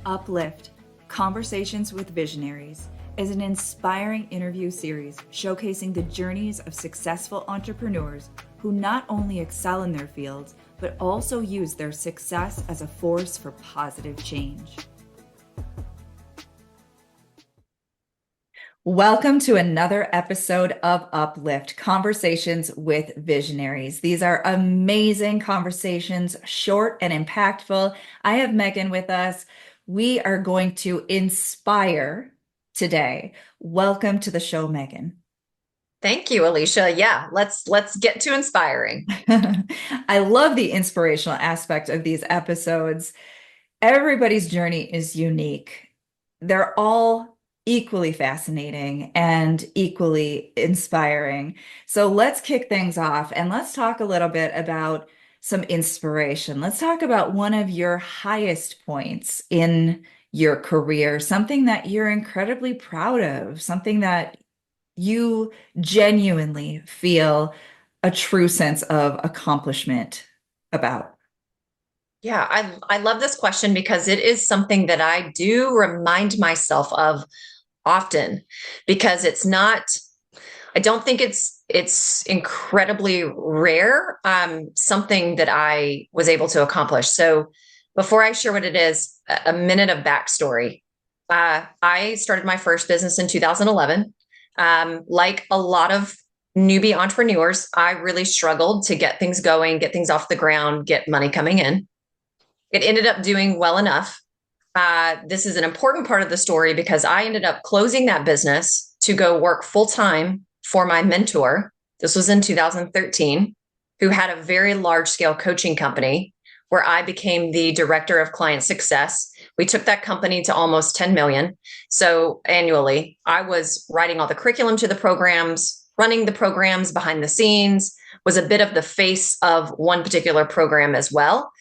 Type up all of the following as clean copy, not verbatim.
Uplift, Conversations with Visionaries, is an inspiring interview series showcasing the journeys of successful entrepreneurs who not only excel in their fields, but also use their success as a force for positive change. Welcome to another episode of Uplift, Conversations with Visionaries. These are amazing conversations, short and impactful. I have Megan with us. We are going to inspire today. Welcome to the show, Megan. Thank you, Alicia. Yeah, let's get to inspiring. I love the inspirational aspect of these episodes. Everybody's journey is unique. They're all equally fascinating and equally inspiring. So let's kick things off and let's talk a little bit about some inspiration. Let's talk about one of your highest points in your career, something that you're incredibly proud of, something that you genuinely feel a true sense of accomplishment about. Yeah, I love this question because it is something that I do remind myself of often because I don't think it's incredibly rare, something that I was able to accomplish. So before I share what it is, a minute of backstory. I started my first business in 2011. Like a lot of newbie entrepreneurs, I really struggled to get things going, get things off the ground, get money coming in. It ended up doing well enough. This is an important part of the story because I ended up closing that business to go work full time for my mentor. This was in 2013, who had a very large scale coaching company where I became the director of client success. We took that company to almost 10 million. So annually, I was writing all the curriculum to the programs, running the programs behind the scenes, was a bit of the face of one particular program as well.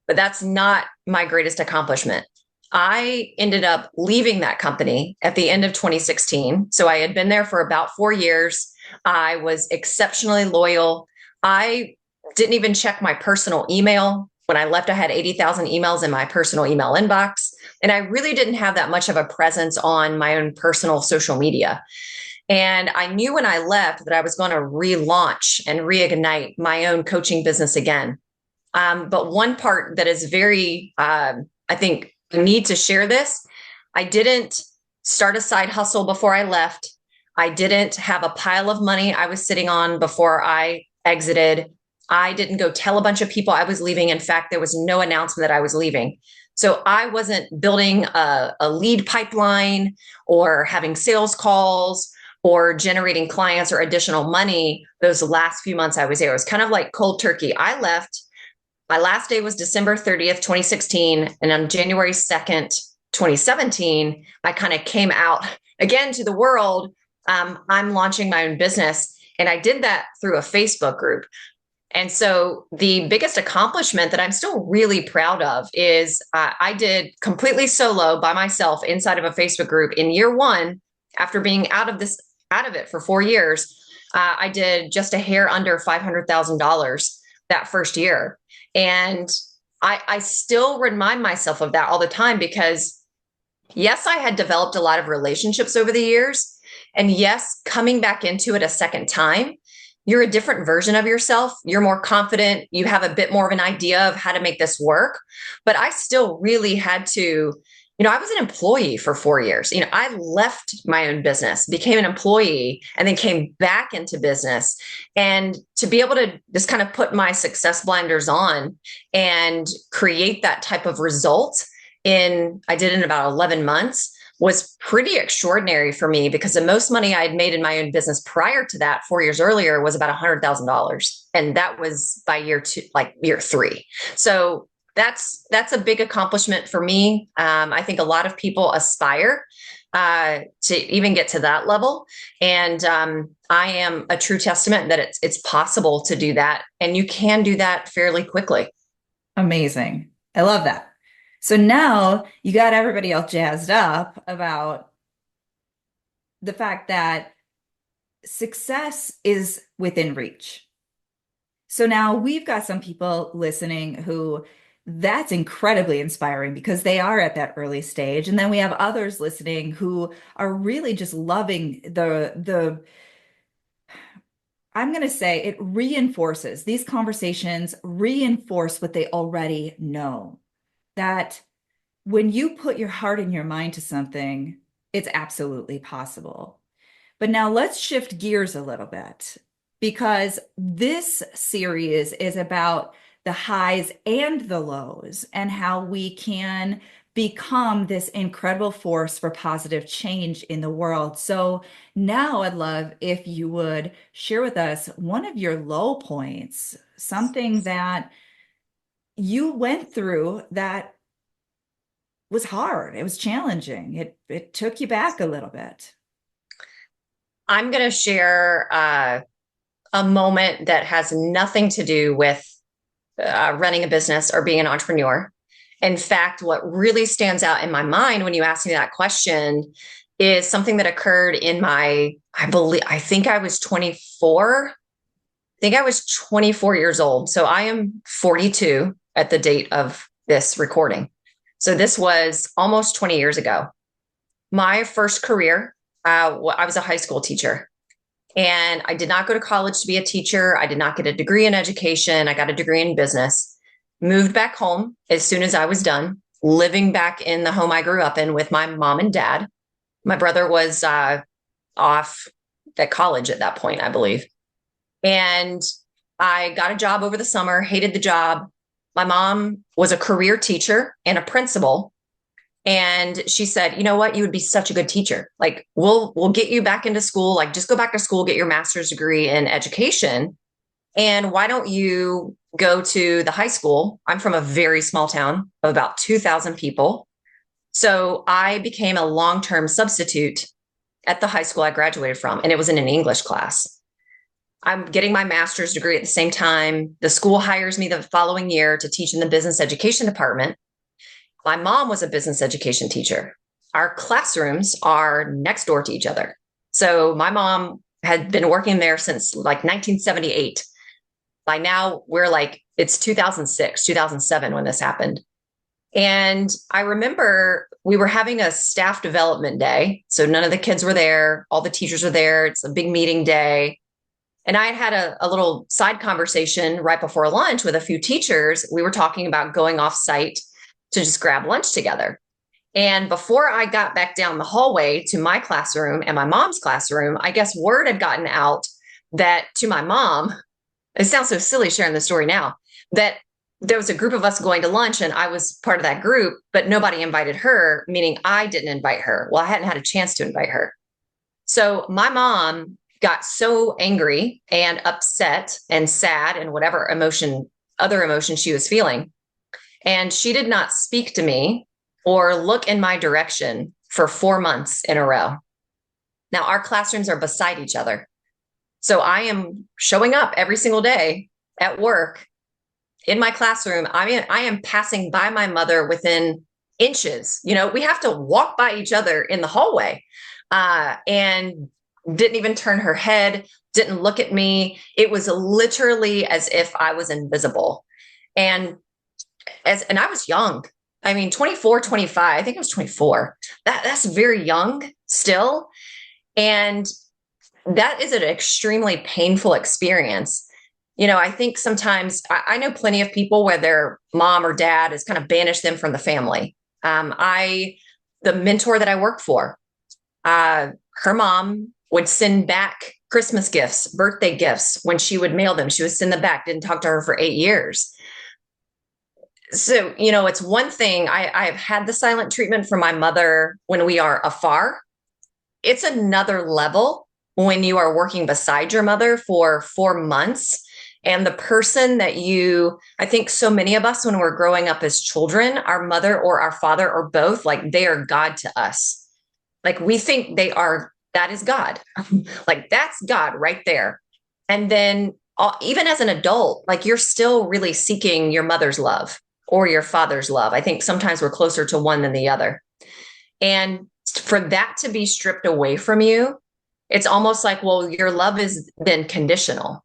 But that's not my greatest accomplishment. I ended up leaving that company at the end of 2016. So I had been there for about 4 years. I was exceptionally loyal. I didn't even check my personal email. When I left, I had 80,000 emails in my personal email inbox. And I really didn't have that much of a presence on my own personal social media. And I knew when I left that I was going to relaunch and reignite my own coaching business again. But one part that is very, I think, I need to share this. I didn't start a side hustle before I left. I didn't have a pile of money I was sitting on before I exited. I didn't go tell a bunch of people I was leaving. In fact, there was no announcement that I was leaving. So I wasn't building a lead pipeline or having sales calls or generating clients or additional money those last few months I was there. It was kind of like cold turkey. I left. My last day was December 30th, 2016. And on January 2nd, 2017, I kind of came out again to the world. I'm launching my own business. And I did that through a Facebook group. And so the biggest accomplishment that I'm still really proud of is I did completely solo by myself inside of a Facebook group in year one, after being out of it for 4 years. I did just a hair under $500,000 that first year. And I still remind myself of that all the time because, yes, I had developed a lot of relationships over the years. And yes, coming back into it a second time, you're a different version of yourself. You're more confident. You have a bit more of an idea of how to make this work. But I still really had to, I was an employee for 4 years. I left my own business, became an employee, and then came back into business. And to be able to just kind of put my success blinders on and create that type of result I did in about 11 months was pretty extraordinary for me because the most money I had made in my own business prior to that 4 years earlier was about $100,000. And that was by year two, like year three. So that's a big accomplishment for me. I think a lot of people aspire to even get to that level. And I am a true testament that it's possible to do that. And you can do that fairly quickly. Amazing. I love that. So now you got everybody else jazzed up about the fact that success is within reach. So now we've got some people listening who that's incredibly inspiring because they are at that early stage. And then we have others listening who are really just loving the I'm going to say it reinforces these conversations, reinforce what they already know. That when you put your heart and your mind to something, it's absolutely possible. But now let's shift gears a little bit because this series is about the highs and the lows and how we can become this incredible force for positive change in the world. So now I'd love if you would share with us one of your low points, something that you went through that was hard. It was challenging. It took you back a little bit. I'm going to share a moment that has nothing to do with running a business or being an entrepreneur. In fact, what really stands out in my mind when you ask me that question is something that occurred in I think I was 24. I think I was 24 years old. So I am 42 at the date of this recording. So this was almost 20 years ago. My first career, I was a high school teacher. And I did not go to college to be a teacher. I did not get a degree in education. I got a degree in business. Moved back home as soon as I was done, living back in the home I grew up in with my mom and dad. My brother was off at college at that point, I believe. And I got a job over the summer, hated the job. My mom was a career teacher and a principal. And she said, you know what? You would be such a good teacher. Like, we'll get you back into school. Like, just go back to school, get your master's degree in education. And why don't you go to the high school? I'm from a very small town of about 2,000 people. So I became a long-term substitute at the high school I graduated from, and it was in an English class. I'm getting my master's degree at the same time. The school hires me the following year to teach in the business education department. My mom was a business education teacher. Our classrooms are next door to each other. So my mom had been working there since like 1978. By now, it's 2006, 2007 when this happened. And I remember we were having a staff development day. So none of the kids were there. All the teachers were there. It's a big meeting day. And I had a little side conversation right before lunch with a few teachers. We were talking about going off site to just grab lunch together. And before I got back down the hallway to my classroom and my mom's classroom, I guess word had gotten out that to my mom, it sounds so silly sharing the story now, that there was a group of us going to lunch and I was part of that group, but nobody invited her, meaning I didn't invite her. Well, I hadn't had a chance to invite her. So my mom got so angry and upset and sad and whatever other emotion she was feeling. And she did not speak to me or look in my direction for 4 months in a row. Now, our classrooms are beside each other. So I am showing up every single day at work in my classroom. I am passing by my mother within inches. We have to walk by each other in the hallway, and didn't even turn her head, didn't look at me. It was literally as if I was invisible. And I was young. I mean, 24, 25, I think I was 24. That's very young still. And that is an extremely painful experience. I think sometimes I know plenty of people where their mom or dad has kind of banished them from the family. The mentor that I work for, her mom would send back Christmas gifts, birthday gifts. When she would mail them, she would send them back, didn't talk to her for 8 years. So, it's one thing. I've had the silent treatment from my mother when we are afar. It's another level when you are working beside your mother for 4 months. And the person that I think so many of us, when we're growing up as children, our mother or our father or both, like they are God to us. Like we think that is God. Like that's God right there. And then even as an adult, like you're still really seeking your mother's love or your father's love. I think sometimes we're closer to one than the other. And for that to be stripped away from you, it's almost like, well, your love is then conditional,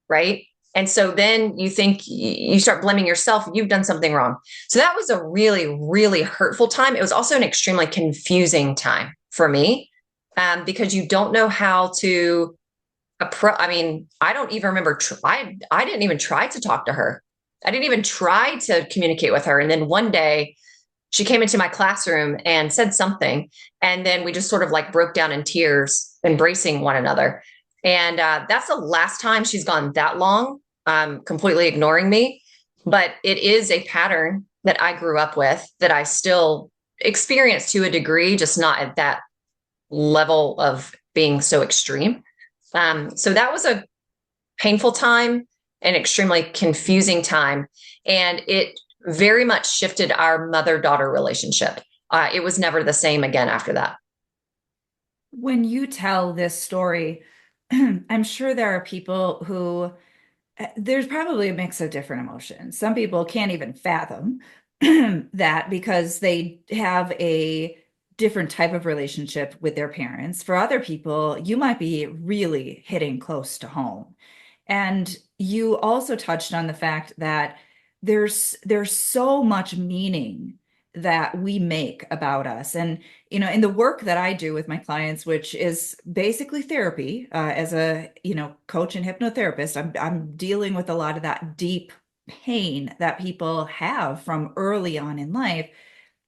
right? And so then you think you start blaming yourself. You've done something wrong. So that was a really, really hurtful time. It was also an extremely confusing time for me, because you don't know how to I mean, I don't even remember. I didn't even try to talk to her. I didn't even try to communicate with her. And then one day she came into my classroom and said something. And then we just sort of like broke down in tears, embracing one another. And that's the last time she's gone that long, completely ignoring me. But it is a pattern that I grew up with that I still experience to a degree, just not at that level of being so extreme. So that was a painful time, an extremely confusing time. And it very much shifted our mother-daughter relationship. It was never the same again after that. When you tell this story, I'm sure there are people who there's probably a mix of different emotions. Some people can't even fathom that because they have a different type of relationship with their parents. For other people, you might be really hitting close to home. And you also touched on the fact that there's so much meaning that we make about us. And in the work that I do with my clients, which is basically therapy, as a coach and hypnotherapist, I'm dealing with a lot of that deep pain that people have from early on in life.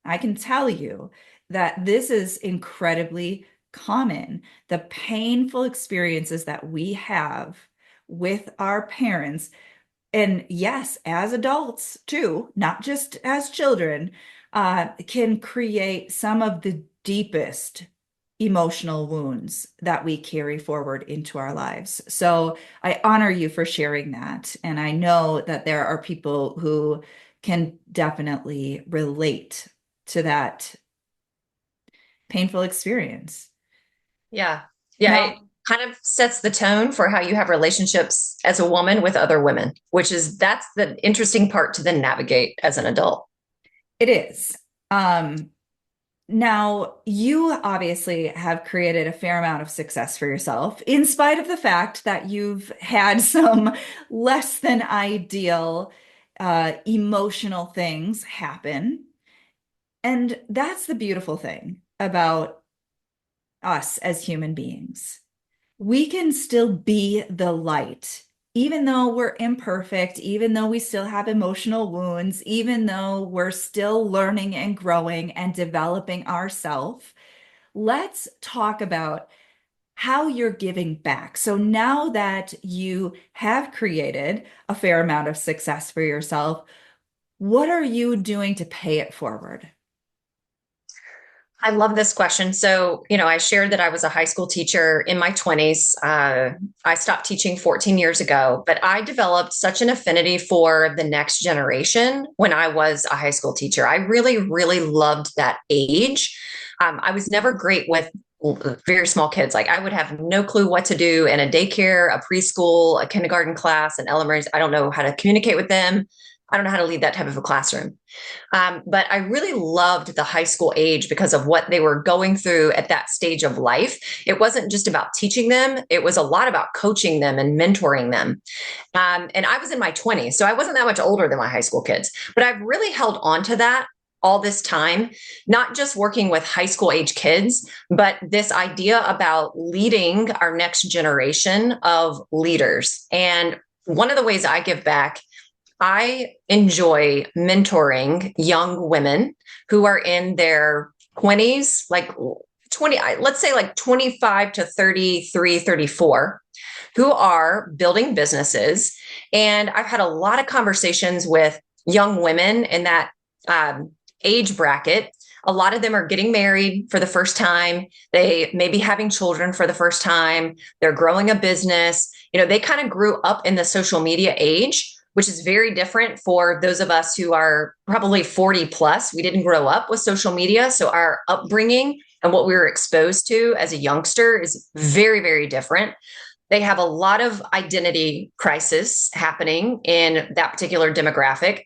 I can tell you that this is incredibly common. The painful experiences that we have with our parents, and yes, as adults too, not just as children, can create some of the deepest emotional wounds that we carry forward into our lives. So I honor you for sharing that. And I know that there are people who can definitely relate to that painful experience. Yeah. Yeah. It Now, kind of sets the tone for how you have relationships as a woman with other women, that's the interesting part to then navigate as an adult. it is. Um, Now, you obviously have created a fair amount of success for yourself, in spite of the fact that you've had some less than ideal emotional things happen. And that's the beautiful thing about us as human beings. We can still be the light, even though we're imperfect, even though we still have emotional wounds, even though we're still learning and growing and developing ourselves. Let's talk about how you're giving back. So now that you have created a fair amount of success for yourself, what are you doing to pay it forward? I love this question. So, I shared that I was a high school teacher in my 20s. I stopped teaching 14 years ago, but I developed such an affinity for the next generation when I was a high school teacher. I really, really loved that age. I was never great with very small kids. Like I would have no clue what to do in a daycare, a preschool, a kindergarten class, an elementary. I don't know how to communicate with them. I don't know how to lead that type of a classroom. But I really loved the high school age because of what they were going through at that stage of life. It wasn't just about teaching them, it was a lot about coaching them and mentoring them. And I was in my 20s, so I wasn't that much older than my high school kids. But I've really held on to that all this time, not just working with high school age kids, but this idea about leading our next generation of leaders. And one of the ways I give back, I enjoy mentoring young women who are in their 20s, like 20, let's say like 25 to 33, 34, who are building businesses. And I've had a lot of conversations with young women in that age bracket. A lot of them are getting married for the first time. They may be having children for the first time. They're growing a business. They kind of grew up in the social media age, which is very different for those of us who are probably 40 plus. We didn't grow up with social media. So our upbringing and what we were exposed to as a youngster is very, very different. They have a lot of identity crisis happening in that particular demographic.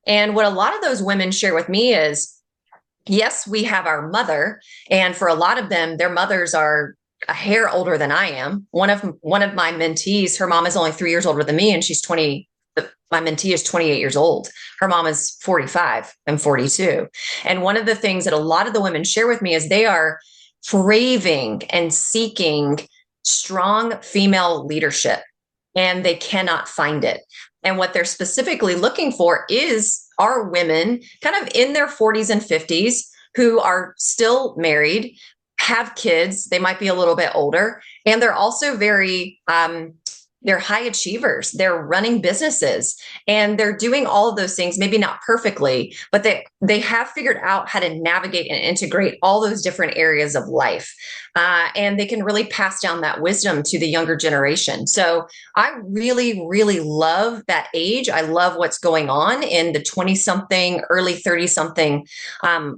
And what a lot of those women share with me is, yes, we have our mother. And for a lot of them, their mothers are a hair older than I am. One of my mentees, her mom is only 3 years older than me, and she's 20. My mentee is 28 years old. Her mom is 45 and 42. And one of the things that a lot of the women share with me is they are craving and seeking strong female leadership, and they cannot find it. And what they're specifically looking for is are women kind of in their 40s and 50s who are still married, have kids, they might be a little bit older, and they're also very they're high achievers. They're running businesses and they're doing all of those things, maybe not perfectly, but they have figured out how to navigate and integrate all those different areas of life. And they can really pass down that wisdom to the younger generation. So I really, really love that age. I love what's going on in the 20 something, early 30 something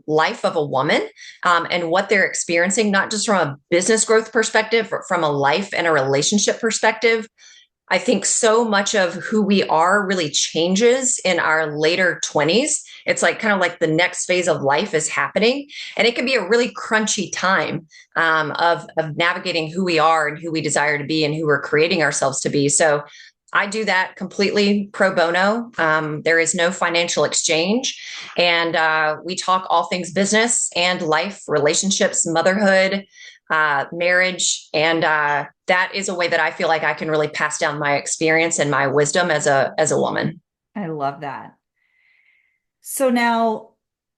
life of a woman, and what they're experiencing, not just from a business growth perspective, but from a life and a relationship perspective. I think so much of who we are really changes in our later 20s. It's like kind of like the next phase of life is happening. And it can be a really crunchy time of navigating who we are and who we desire to be and who we're creating ourselves to be. So I do that completely pro bono. There is no financial exchange. And we talk all things business and life, relationships, motherhood, marriage. And that is a way that I feel like I can really pass down my experience and my wisdom as a woman. I love that. So now,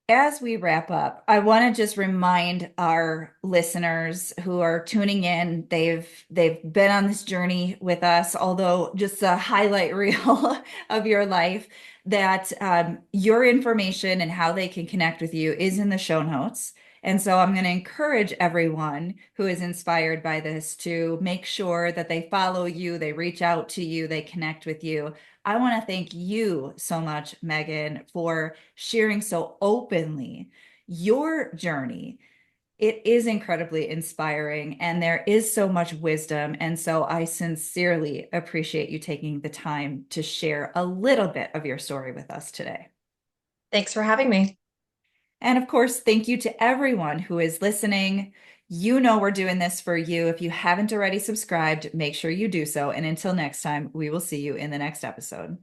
as we wrap up, I want to just remind our listeners who are tuning in, they've been on this journey with us, although just a highlight reel of your life, that your information and how they can connect with you is in the show notes. And so I'm going to encourage everyone who is inspired by this to make sure that they follow you, they reach out to you, they connect with you. I want to thank you so much, Megan, for sharing so openly your journey. It is incredibly inspiring and there is so much wisdom. And so I sincerely appreciate you taking the time to share a little bit of your story with us today. Thanks for having me. And of course, thank you to everyone who is listening. You know we're doing this for you. If you haven't already subscribed, make sure you do so. And until next time, we will see you in the next episode.